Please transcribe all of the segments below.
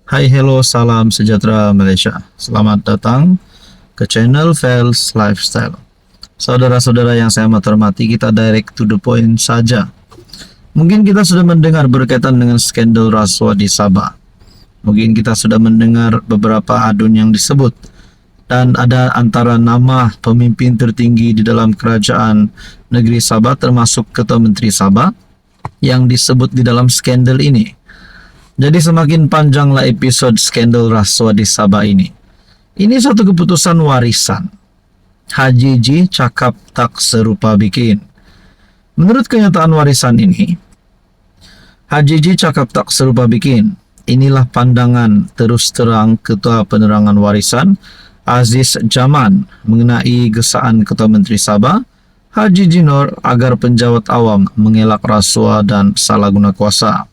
Hai, hello, salam sejahtera Malaysia. Selamat datang ke channel Fels Lifestyle. Saudara-saudara yang saya amat hormati, kita direct to the point saja. Mungkin kita sudah mendengar berkaitan dengan skandal rasuah di Sabah. Mungkin kita sudah mendengar beberapa adun yang disebut. Dan ada antara nama pemimpin tertinggi di dalam kerajaan negeri Sabah, termasuk Ketua Menteri Sabah, yang disebut di dalam skandal ini. Jadi semakin panjanglah episode skandal rasuah di Sabah ini. Ini suatu keputusan warisan. Haji Ji cakap tak serupa bikin. Menurut kenyataan warisan ini, Haji Ji cakap tak serupa bikin. Inilah pandangan terus terang Ketua Penerangan Warisan Aziz Jaman mengenai gesaan Ketua Menteri Sabah Haji Ji Noor agar penjawat awam mengelak rasuah dan salah guna kuasa.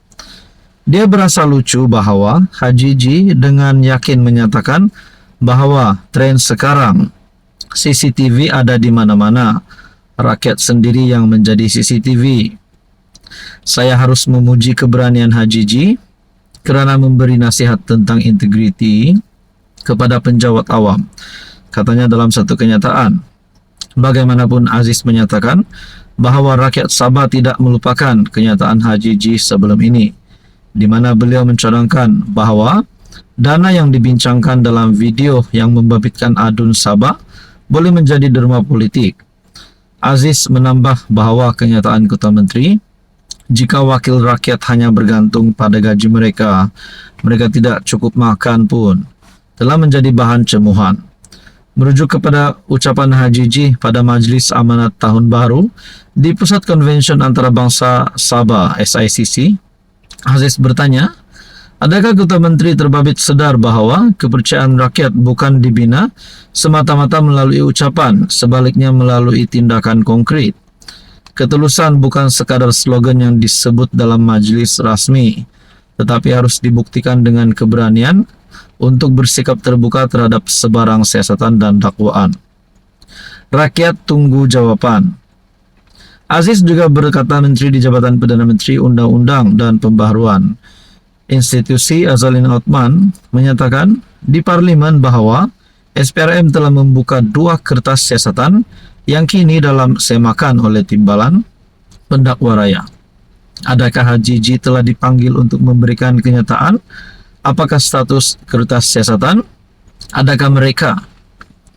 Dia berasa lucu bahwa Haji Ji dengan yakin menyatakan bahwa tren sekarang CCTV ada di mana-mana, rakyat sendiri yang menjadi CCTV. Saya harus memuji keberanian Haji Ji kerana memberi nasihat tentang integriti kepada penjawat awam. Katanya dalam satu kenyataan. Bagaimanapun Aziz menyatakan bahwa rakyat Sabah tidak melupakan kenyataan Haji Ji sebelum ini, di mana beliau mencadangkan bahwa dana yang dibincangkan dalam video yang membabitkan adun Sabah boleh menjadi derma politik. Aziz menambah bahwa kenyataan Ketua Menteri, jika wakil rakyat hanya bergantung pada gaji mereka tidak cukup makan pun, telah menjadi bahan cemuhan. Merujuk kepada ucapan Haji Ji pada Majlis Amanat Tahun Baru di Pusat Konvensyen Antarabangsa Sabah SICC, Aziz bertanya, adakah Ketua Menteri terbabit sedar bahawa kepercayaan rakyat bukan dibina semata-mata melalui ucapan, sebaliknya melalui tindakan konkret. Ketulusan bukan sekadar slogan yang disebut dalam majlis rasmi, tetapi harus dibuktikan dengan keberanian untuk bersikap terbuka terhadap sebarang siasatan dan dakwaan. Rakyat tunggu jawapan. Aziz juga berkata Menteri di Jabatan Perdana Menteri Undang-Undang dan Pembaharuan Institusi Azalin Othman menyatakan di Parlimen bahawa SPRM telah membuka 2 kertas siasatan yang kini dalam semakan oleh timbalan pendakwa raya. Adakah Haji Ji telah dipanggil untuk memberikan kenyataan apakah status kertas siasatan? Adakah mereka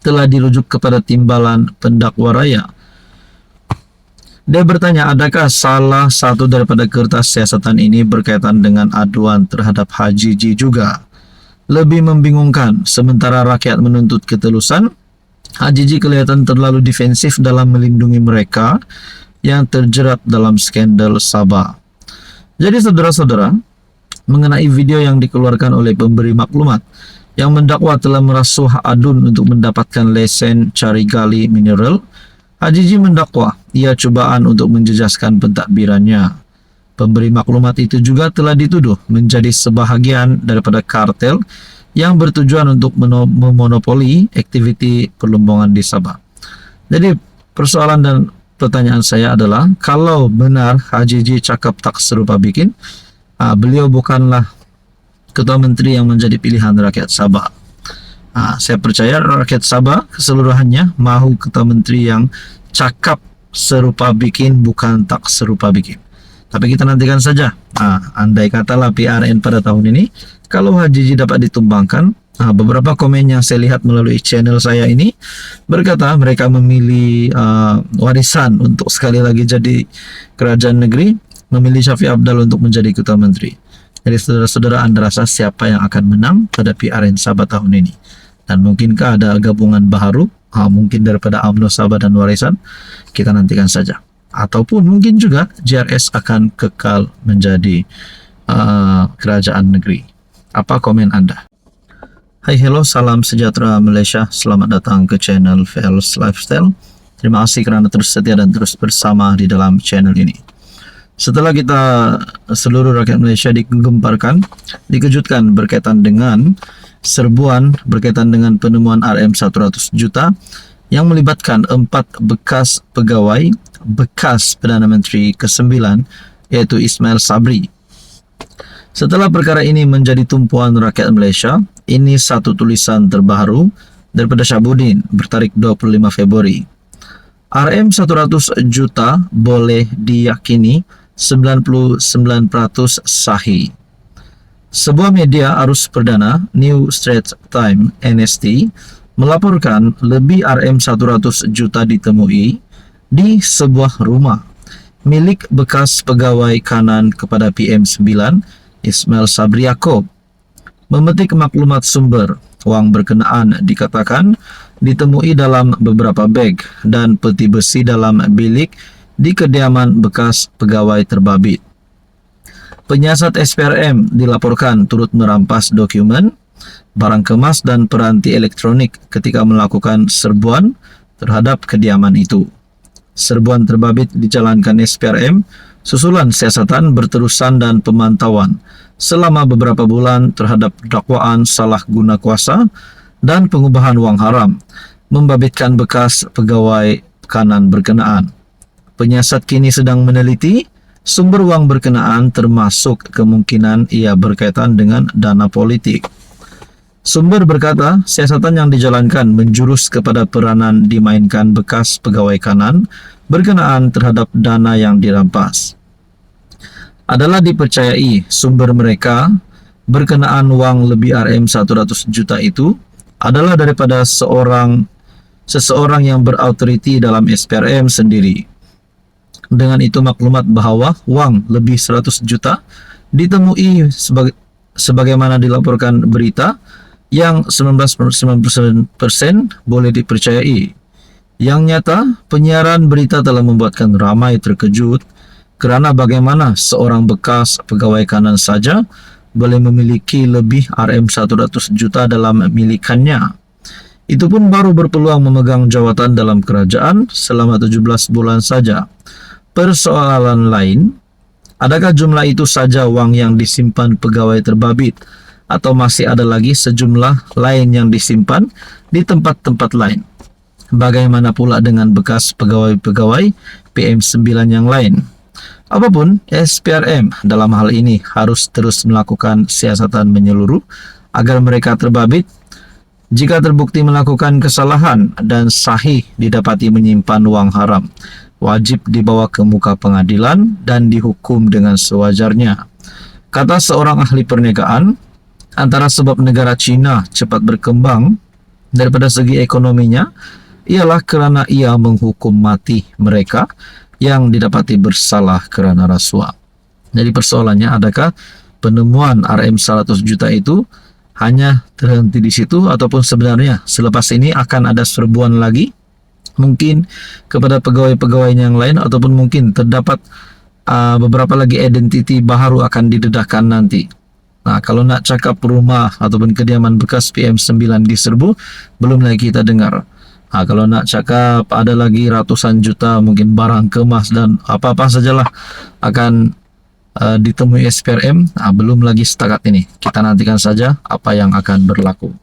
telah dirujuk kepada timbalan pendakwa raya? Dia bertanya, adakah salah satu daripada kertas siasatan ini berkaitan dengan aduan terhadap Haji Ji juga? Lebih membingungkan, sementara rakyat menuntut ketulusan, Haji Ji kelihatan terlalu defensif dalam melindungi mereka yang terjerat dalam skandal Sabah. Jadi saudara-saudara, mengenai video yang dikeluarkan oleh pemberi maklumat yang mendakwa telah merasuh adun untuk mendapatkan lesen cari gali mineral, Haji Ji mendakwa ia cubaan untuk menjejaskan pentadbirannya. Pemberi maklumat itu juga telah dituduh menjadi sebahagian daripada kartel yang bertujuan untuk memonopoli aktiviti perlumbungan di Sabah. Jadi persoalan dan pertanyaan saya adalah, kalau benar Haji Ji cakap tak serupa bikin, beliau bukanlah Ketua Menteri yang menjadi pilihan rakyat Sabah. Saya percaya rakyat Sabah keseluruhannya mahu Ketua Menteri yang cakap serupa bikin, bukan tak serupa bikin. Tapi kita nantikan saja. Andai katalah PRN pada tahun ini, kalau Haji Ji dapat ditumbangkan, beberapa komen yang saya lihat melalui channel saya ini berkata mereka memilih warisan untuk sekali lagi jadi kerajaan negeri, memilih Syafiq Abdal untuk menjadi Ketua Menteri. Jadi saudara-saudara, Anda rasa siapa yang akan menang pada PRN Sabah tahun ini? Dan mungkinkah ada gabungan baharu, mungkin daripada UMNO Sabah dan Warisan? Kita nantikan saja. Ataupun mungkin juga JRS akan kekal menjadi kerajaan negeri. Apa komen Anda? Hai, hello, salam sejahtera Malaysia. Selamat datang ke channel Fels Lifestyle. Terima kasih kerana terus setia dan terus bersama di dalam channel ini. Setelah kita seluruh rakyat Malaysia digemparkan, dikejutkan berkaitan dengan serbuan berkaitan dengan penemuan RM100 juta yang melibatkan 4 bekas pegawai bekas Perdana Menteri ke-9, yaitu Ismail Sabri. Setelah perkara ini menjadi tumpuan rakyat Malaysia, ini satu tulisan terbaru daripada Syahabudin bertarik 25 Februari. RM 100 juta boleh diyakini 99% sahih. Sebuah media arus perdana, New Straits Times NST, melaporkan lebih RM 100 juta ditemui di sebuah rumah milik bekas pegawai kanan kepada PM9 Ismail Sabri Yaakob. Memetik maklumat sumber, wang berkenaan dikatakan ditemui dalam beberapa beg dan peti besi dalam bilik di kediaman bekas pegawai terbabit. Penyiasat SPRM dilaporkan turut merampas dokumen, barang kemas dan peranti elektronik ketika melakukan serbuan terhadap kediaman itu. Serbuan terbabit dijalankan SPRM susulan siasatan berterusan dan pemantauan selama beberapa bulan terhadap dakwaan salah guna kuasa dan pengubahan wang haram membabitkan bekas pegawai kanan berkenaan. Penyiasat kini sedang meneliti sumber wang berkenaan termasuk kemungkinan ia berkaitan dengan dana politik. Sumber berkata, siasatan yang dijalankan menjurus kepada peranan dimainkan bekas pegawai kanan berkenaan terhadap dana yang dirampas. Adalah dipercayai sumber mereka berkenaan wang lebih RM 100 juta itu adalah daripada seseorang yang berautoriti dalam SPRM sendiri. Dengan itu maklumat bahawa wang lebih 100 juta ditemui sebagaimana dilaporkan berita yang 19% boleh dipercayai. Yang nyata, penyiaran berita telah membuatkan ramai terkejut kerana bagaimana seorang bekas pegawai kanan saja boleh memiliki lebih RM 100 juta dalam milikannya. Itu pun baru berpeluang memegang jawatan dalam kerajaan selama 17 bulan saja. Persoalan lain, adakah jumlah itu saja wang yang disimpan pegawai terbabit atau masih ada lagi sejumlah lain yang disimpan di tempat-tempat lain? Bagaimana pula dengan bekas pegawai-pegawai PM9 yang lain? Apapun, SPRM dalam hal ini harus terus melakukan siasatan menyeluruh agar mereka terbabit. Jika terbukti melakukan kesalahan dan sahih didapati menyimpan wang haram, wajib dibawa ke muka pengadilan dan dihukum dengan sewajarnya. Kata seorang ahli perniagaan, antara sebab negara China cepat berkembang daripada segi ekonominya ialah kerana ia menghukum mati mereka yang didapati bersalah kerana rasuah. Jadi persoalannya, adakah penemuan RM 100 juta itu hanya terhenti di situ ataupun sebenarnya selepas ini akan ada serbuan lagi mungkin kepada pegawai-pegawai yang lain, ataupun mungkin terdapat beberapa lagi identiti baru akan didedahkan nanti. Nah, kalau nak cakap rumah ataupun kediaman bekas PM9 diserbu, belum lagi kita dengar. Nah, kalau nak cakap ada lagi ratusan juta mungkin barang kemas dan apa-apa sajalah akan ditemui SPRM, belum lagi setakat ini. Kita nantikan saja apa yang akan berlaku.